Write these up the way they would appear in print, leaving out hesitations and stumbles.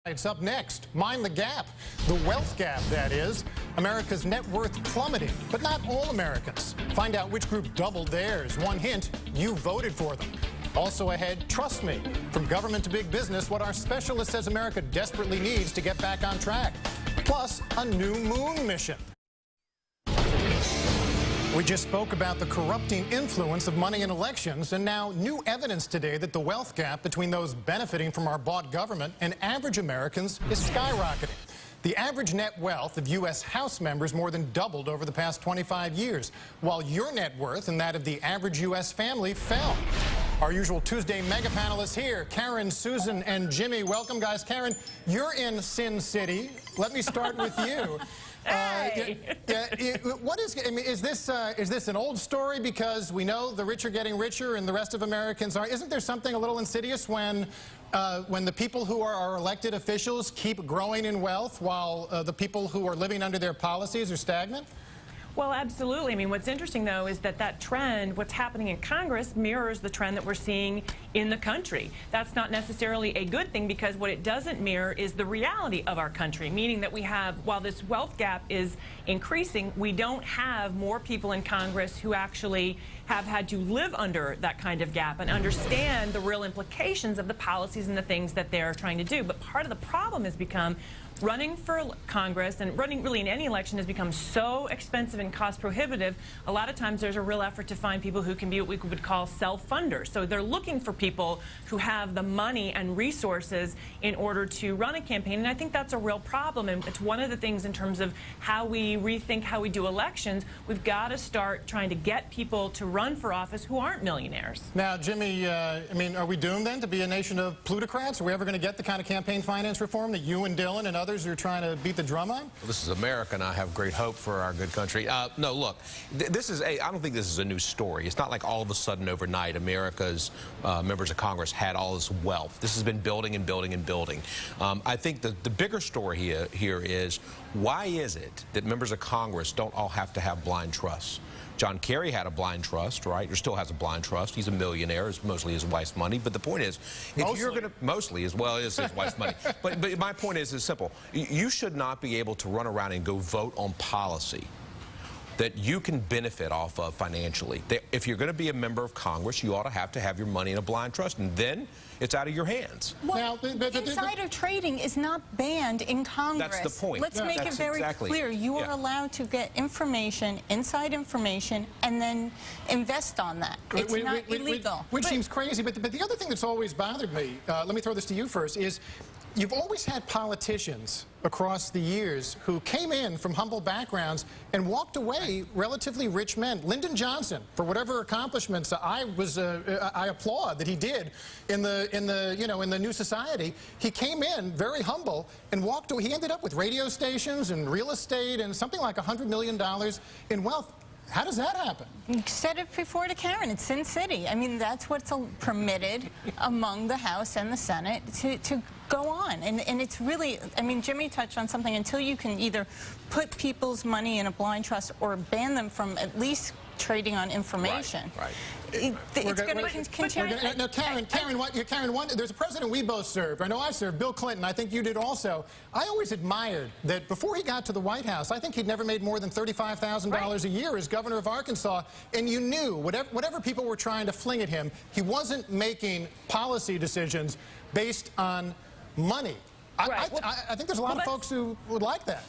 It's up next. Mind the gap. The wealth gap, that is. America's net worth plummeting, but not all Americans. Find out which group doubled theirs. One hint, you voted for them. Also ahead, trust me, from government to big business, what our specialist says America desperately needs to get back on track. Plus, a new moon mission. We just spoke about the corrupting influence of money in elections, and now new evidence today that the wealth gap between those benefiting from our bought government and average Americans is skyrocketing. The average net wealth of U.S. House members more than doubled over the past 25 years, while your net worth and that of the average U.S. family fell. Our usual Tuesday mega panelists here, Karen, Susan, and Jimmy. Welcome, guys. Karen, you're in Sin City. Let me start with you. Hey. Is this an old story because we know the rich are getting richer and the rest of Americans are? Isn't there something a little insidious when the people who are our elected officials keep growing in wealth while the people who are living under their policies are stagnant? Well, absolutely. I mean, what's interesting, though, is that trend, what's happening in Congress, mirrors the trend that we're seeing in the country. That's not necessarily a good thing because what it doesn't mirror is the reality of our country, meaning that we have, while this wealth gap is increasing, we don't have more people in Congress who actually have had to live under that kind of gap and understand the real implications of the policies and the things that they're trying to do. But part of the problem has become running for Congress and running really in any election has become so expensive and cost prohibitive. A lot of times there's a real effort to find people who can be what we would call self-funders. So they're looking for people who have the money and resources in order to run a campaign. And I think that's a real problem. And it's one of the things in terms of how we rethink how we do elections. We've got to start trying to get people to run for office who aren't millionaires. Now, Jimmy, I mean, are we doomed then to be a nation of plutocrats? Are we ever going to get the kind of campaign finance reform that you and Dylan and others are trying to beat the drum on? Well, this is America, and I have great hope for our good country. No, look, I don't think this is a new story. It's not like all of a sudden overnight America's members of Congress had all this wealth. This has been building and building and building. I think the bigger story here is, why is it that members of Congress don't all have to have blind trusts? John Kerry had a blind trust, right? Or still has a blind trust. He's a millionaire. It's mostly his wife's money. But the point is, if you're going to, mostly as well as his wife's money. But my point is simple. You should not be able to run around and go vote on policy that you can benefit off of financially. If you're going to be a member of Congress, you ought to have your money in a blind trust, and then it's out of your hands. Well, insider trading is not banned in Congress. That's the point. Let's make it very clear. You are allowed to get information, inside information, and then invest on that. It's not illegal. Which seems crazy, but the other thing that's always bothered me, let me throw this to you first, is you've always had politicians across the years who came in from humble backgrounds and walked away relatively rich men. Lyndon Johnson, for whatever accomplishments I applaud that he did in the new society, he came in very humble and walked away. He ended up with radio stations and real estate and something like $100 million in wealth. How does that happen? You said it before to Karen. It's Sin City. I mean, that's what's permitted among the House and the Senate to go on. And it's really, I mean, Jimmy touched on something. Until you can either put people's money in a blind trust or ban them from at least trading on information. Right. It's going to continue. Now, Karen, there's a president we both served. I know I served, Bill Clinton. I think you did also. I always admired that before he got to the White House, I think he'd never made more than $35,000 a year as governor of Arkansas. And you knew, whatever people were trying to fling at him, he wasn't making policy decisions based on money. I think there's a lot of folks who would like that.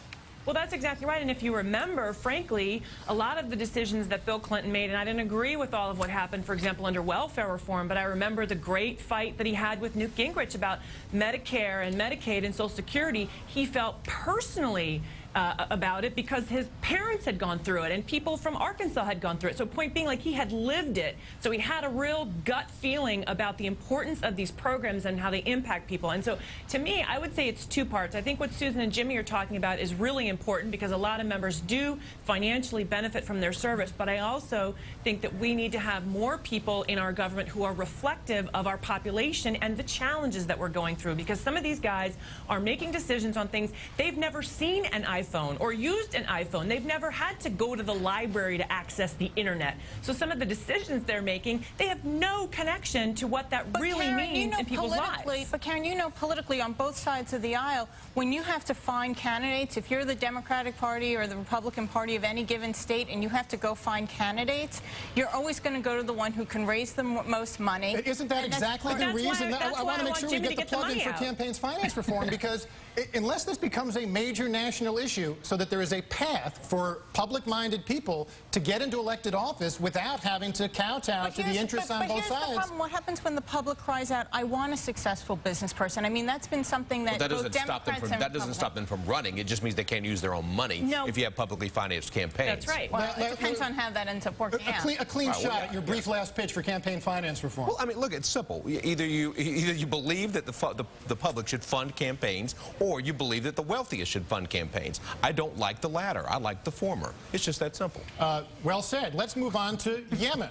Well, that's exactly right. And if you remember, frankly, a lot of the decisions that Bill Clinton made, and I didn't agree with all of what happened, for example, under welfare reform, but I remember the great fight that he had with Newt Gingrich about Medicare and Medicaid and Social Security. He felt personally about it because his parents had gone through it and people from Arkansas had gone through it. So point being, like, he had lived it. So he had a real gut feeling about the importance of these programs and how they impact people. And so to me, I would say it's two parts. I think what Susan and Jimmy are talking about is really important because a lot of members do financially benefit from their service. But I also think that we need to have more people in our government who are reflective of our population and the challenges that we're going through, because some of these guys are making decisions on things they've never seen an eye iPhone or used an iPhone. They've never had to go to the library to access the internet. So some of the decisions they're making, they have no connection to what that really means in people's lives. But Karen, you know, politically on both sides of the aisle, when you have to find candidates, if you're the Democratic Party or the Republican Party of any given state and you have to go find candidates, you're always going to go to the one who can raise the most money. Isn't that exactly the reason? I want to make sure we Jimmy get the plug in for campaigns finance reform, because unless this becomes a major national issue so that there is a path for public-minded people to get into elected office without having to kowtow to the interests on both sides. The problem. What happens when the public cries out, I want a successful business person? I mean, that's been something that both Democrats and that doesn't stop them from running. It just means they can't use their own money if you have publicly financed campaigns. That's right. Well, it depends on how that ends up working out. A clean shot at your brief last pitch for campaign finance reform. Well, I mean, look, it's simple. Either you believe that the public should fund campaigns, or you believe that the wealthiest should fund campaigns. I don't like the latter. I like the former. It's just that simple. Well said. Let's move on to Yemen.